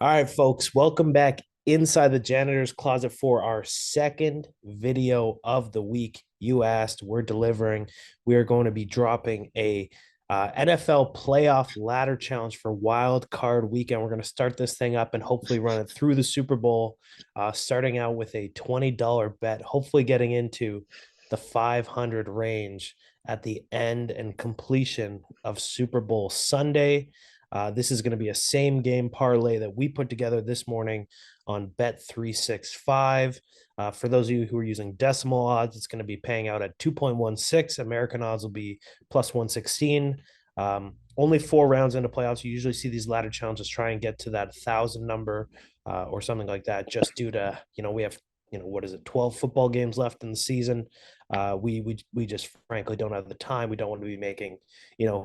All right, folks, welcome back inside the janitor's closet for our second video of the week. You asked, we're delivering. We are going to be dropping a NFL playoff ladder challenge for wild card weekend. We're going to start this thing up and hopefully run it through the Super Bowl, starting out with a $20 bet, hopefully getting into the 500 range at the end and completion of Super Bowl Sunday. This is going to be a same game parlay that we put together this morning on Bet365. For those of you who are using decimal odds, it's going to be paying out at 2.16. American odds will be plus 116. Only 4 rounds into playoffs. You usually see these ladder challenges try and get to that 1,000 number or something like that, just due to, we have, what is it, 12 football games left in the season. We just frankly don't have the time. We don't want to be making,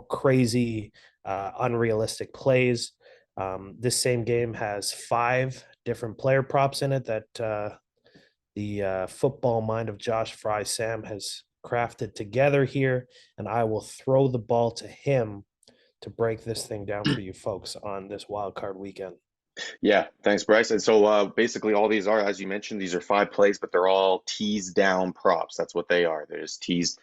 crazy unrealistic plays. This same game has 5 different player props in it that the football mind of Josh Frey-Sam has crafted together here, and I will throw the ball to him to break this thing down for you folks on this wild card weekend. Yeah, thanks, Bryce. And so basically all these are, as you mentioned, these are five plays, but they're all teased down props. That's what they are. They're just teased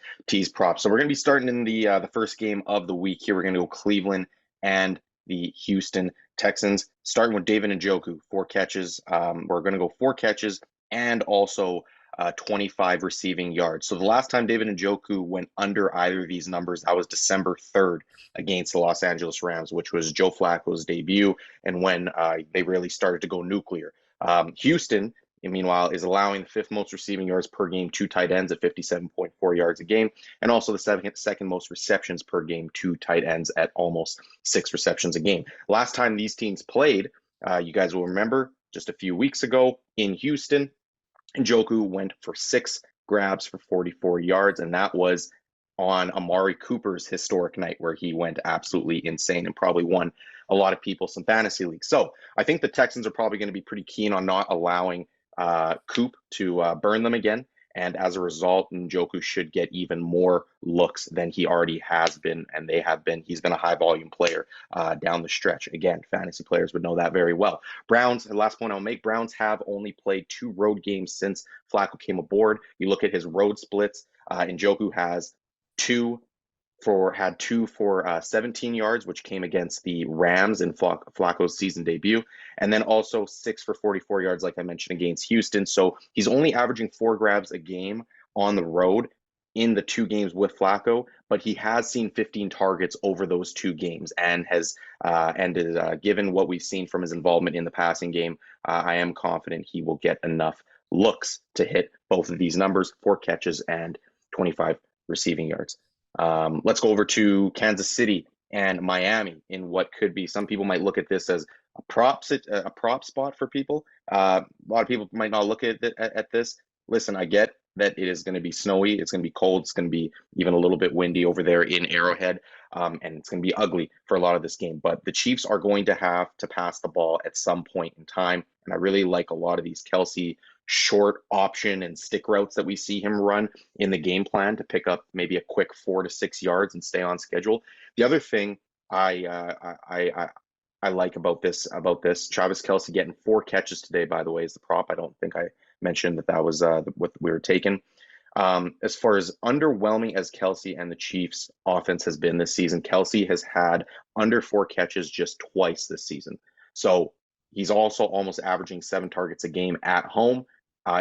props. So we're going to be starting in the first game of the week here. We're going to go Cleveland and the Houston Texans, starting with David Njoku, 4 catches. We're going to go 4 catches and also 25 receiving yards. So the last time David Njoku went under either of these numbers, that was December 3rd against the Los Angeles Rams, which was Joe Flacco's debut and when they really started to go nuclear. Houston, meanwhile, is allowing the fifth most receiving yards per game to tight ends at 57.4 yards a game, and also the second most receptions per game to tight ends at almost 6 receptions a game. Last time these teams played, you guys will remember, just a few weeks ago in Houston, Njoku went for 6 grabs for 44 yards, and that was on Amari Cooper's historic night where he went absolutely insane and probably won a lot of people some fantasy leagues. So I think the Texans are probably going to be pretty keen on not allowing Coop to burn them again. And as a result, Njoku should get even more looks than he already has been, and they have been. He's been a high volume player down the stretch. Again, fantasy players would know that very well. Browns, the last point I'll make, Browns have only played 2 road games since Flacco came aboard. You look at his road splits, Njoku has two had 2 for 17 yards, which came against the Rams in Flacco's season debut, and then also 6 for 44 yards, like I mentioned, against Houston. So he's only averaging 4 grabs a game on the road in the 2 games with Flacco, but he has seen 15 targets over those 2 games and has given what we've seen from his involvement in the passing game, I am confident he will get enough looks to hit both of these numbers, 4 catches and 25 receiving yards. Let's go over to Kansas City and Miami in what could be. Some people might look at this as a prop spot for people. A lot of people might not look at this. Listen, I get that it is going to be snowy. It's going to be cold. It's going to be even a little bit windy over there in Arrowhead, and it's going to be ugly for a lot of this game. But the Chiefs are going to have to pass the ball at some point in time, and I really like a lot of these Kelsey short option and stick routes that we see him run in the game plan to pick up maybe a quick 4 to 6 yards and stay on schedule. The other thing I like about this Travis Kelsey getting 4 catches today, by the way, is the prop. I don't think I mentioned that was what we were taking. As far as underwhelming as Kelsey and the Chiefs offense has been this season, Kelsey has had under 4 catches just twice this season. So he's also almost averaging 7 targets a game at home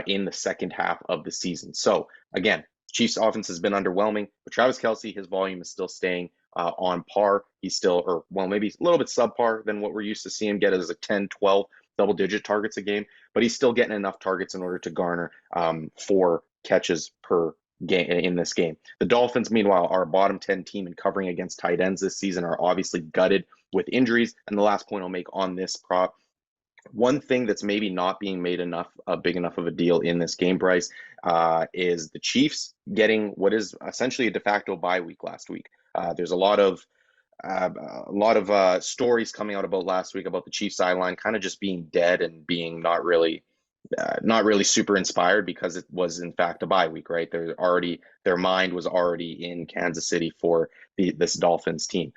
in the second half of the season. So again, Chiefs offense has been underwhelming, but Travis Kelsey, his volume is still staying on par. He's still, or well, maybe a little bit subpar than what we're used to seeing him get as a 10, 12 double-digit targets a game, but he's still getting enough targets in order to garner 4 catches per game in this game. The Dolphins, meanwhile, are a bottom 10 team in covering against tight ends this season, are obviously gutted with injuries. And the last point I'll make on this prop, one thing that's maybe not being made big enough of a deal in this game, Bryce, is the Chiefs getting what is essentially a de facto bye week last week. There's a lot of stories coming out about last week about the Chiefs sideline kind of just being dead and being not really super inspired because it was in fact a bye week, right? Their mind was already in Kansas City for this Dolphins team.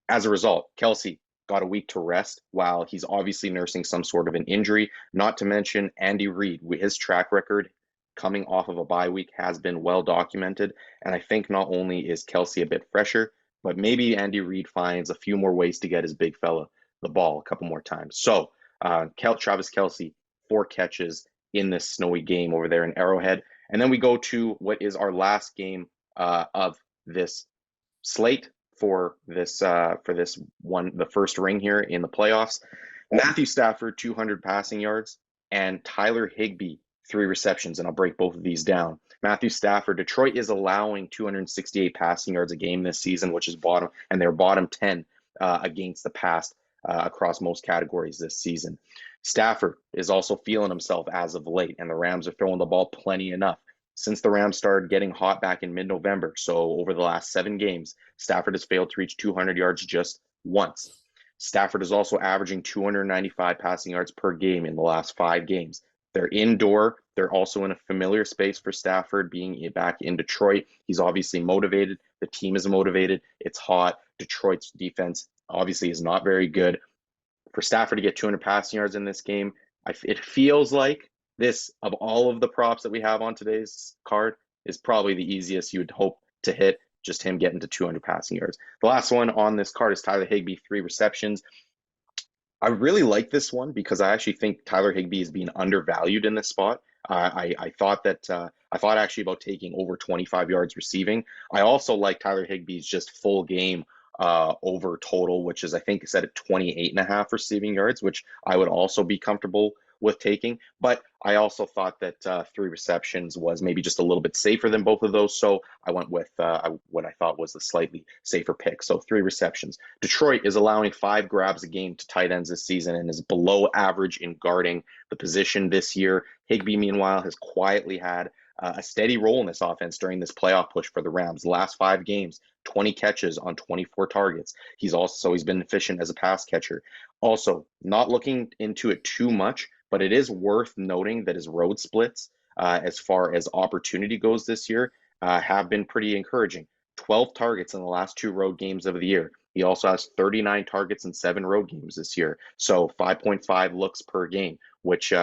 As a result, Kelsey got a week to rest while he's obviously nursing some sort of an injury. Not to mention Andy Reid, his track record coming off of a bye week has been well documented. And I think not only is Kelsey a bit fresher, but maybe Andy Reid finds a few more ways to get his big fella the ball a couple more times. So Travis Kelsey, 4 catches in this snowy game over there in Arrowhead. And then we go to what is our last game of this slate for this one, the first ring here in the playoffs. Matthew Stafford, 200 passing yards, and Tyler Higbee, 3 receptions. And I'll break both of these down. Matthew Stafford, Detroit is allowing 268 passing yards a game this season, which is bottom, and they're bottom 10 against the pass across most categories this season. Stafford is also feeling himself as of late, and the Rams are throwing the ball plenty enough. Since the Rams started getting hot back in mid-November, so over the last 7 games, Stafford has failed to reach 200 yards just once. Stafford is also averaging 295 passing yards per game in the last 5 games. They're indoor. They're also in a familiar space for Stafford, being back in Detroit. He's obviously motivated. The team is motivated. It's hot. Detroit's defense obviously is not very good. For Stafford to get 200 passing yards in this game, it feels like this, of all of the props that we have on today's card, is probably the easiest you would hope to hit, just him getting to 200 passing yards. The last one on this card is Tyler Higbee, 3 receptions. I really like this one because I actually think Tyler Higbee is being undervalued in this spot. I thought actually about taking over 25 yards receiving. I also like Tyler Higbee's just full game over total, which is I think set at 28.5 receiving yards, which I would also be comfortable with taking. But I also thought that 3 receptions was maybe just a little bit safer than both of those. So I went with what I thought was the slightly safer pick. So 3 receptions. Detroit is allowing 5 grabs a game to tight ends this season and is below average in guarding the position this year. Higbee, meanwhile, has quietly had a steady role in this offense during this playoff push for the Rams. The last 5 games, 20 catches on 24 targets. He's been efficient as a pass catcher. Also, not looking into it too much, but it is worth noting that his road splits, as far as opportunity goes this year, have been pretty encouraging. 12 targets in the last 2 road games of the year. He also has 39 targets in 7 road games this year. So 5.5 looks per game, which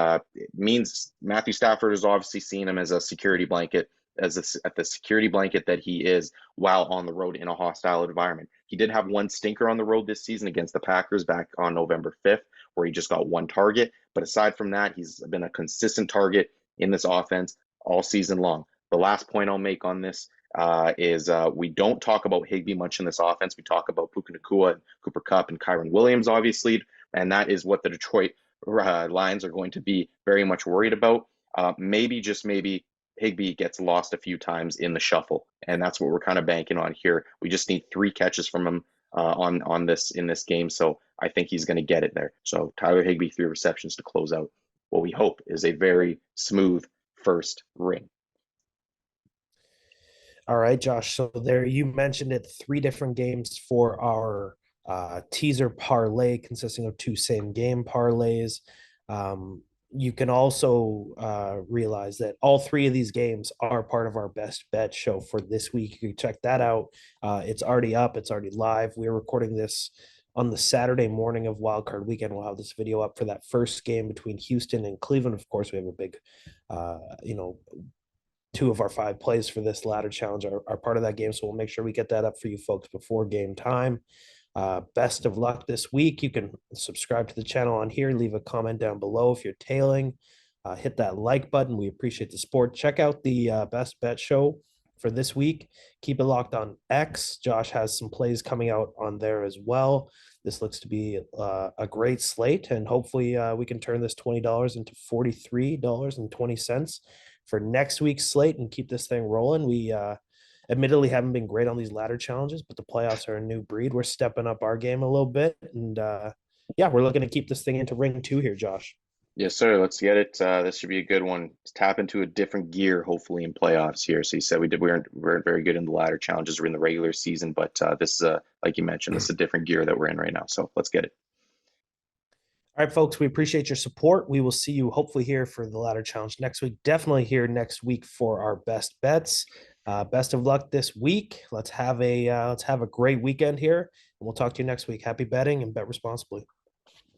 means Matthew Stafford is obviously seeing him as a security blanket, at the security blanket that he is while on the road in a hostile environment. He did have one stinker on the road this season against the Packers back on November 5th, where he just got 1 target. But aside from that, he's been a consistent target in this offense all season long. The last point I'll make on this is we don't talk about Higbee much in this offense. We talk about Puka Nacua and Cooper Kupp and Kyron Williams, obviously, and that is what the Detroit Lions are going to be very much worried about. Maybe, just maybe, Higbee gets lost a few times in the shuffle, and that's what we're kind of banking on here. We just need 3 catches from him in this game, so I think he's going to get it there. So Tyler Higbee, 3 receptions to close out what we hope is a very smooth first ring. All right, Josh. So there you mentioned it, 3 different games for our teaser parlay consisting of 2 same game parlays. You can also realize that all 3 of these games are part of our best bet show for this week. You can check that out. It's already up. It's already live. We're recording this on the Saturday morning of Wildcard Weekend. We'll have this video up for that first game between Houston and Cleveland. Of course, we have a big, 2 of our 5 plays for this ladder challenge are part of that game. So we'll make sure we get that up for you folks before game time. Best of luck this week. You can subscribe to the channel on here, leave a comment down below if you're tailing. Hit that like button. We appreciate the support. Check out the best bet show for this week. Keep it locked on X. Josh has some plays coming out on there as well. This looks to be a great slate, and hopefully we can turn this $20 into $43.20 for next week's slate and keep this thing rolling. We admittedly haven't been great on these ladder challenges, but the playoffs are a new breed. We're stepping up our game a little bit, and we're looking to keep this thing into ring 2 here, Josh. Yes, sir. Let's get it. This should be a good one. Let's tap into a different gear, hopefully, in playoffs here. So you said we weren't very good in the ladder challenges or in the regular season, but this is like you mentioned, this is a different gear that we're in right now. So let's get it. All right, folks, we appreciate your support. We will see you hopefully here for the ladder challenge next week. Definitely here next week for our best bets. Best of luck this week. Let's have a great weekend here. we'll talk to you next week. Happy betting and bet responsibly.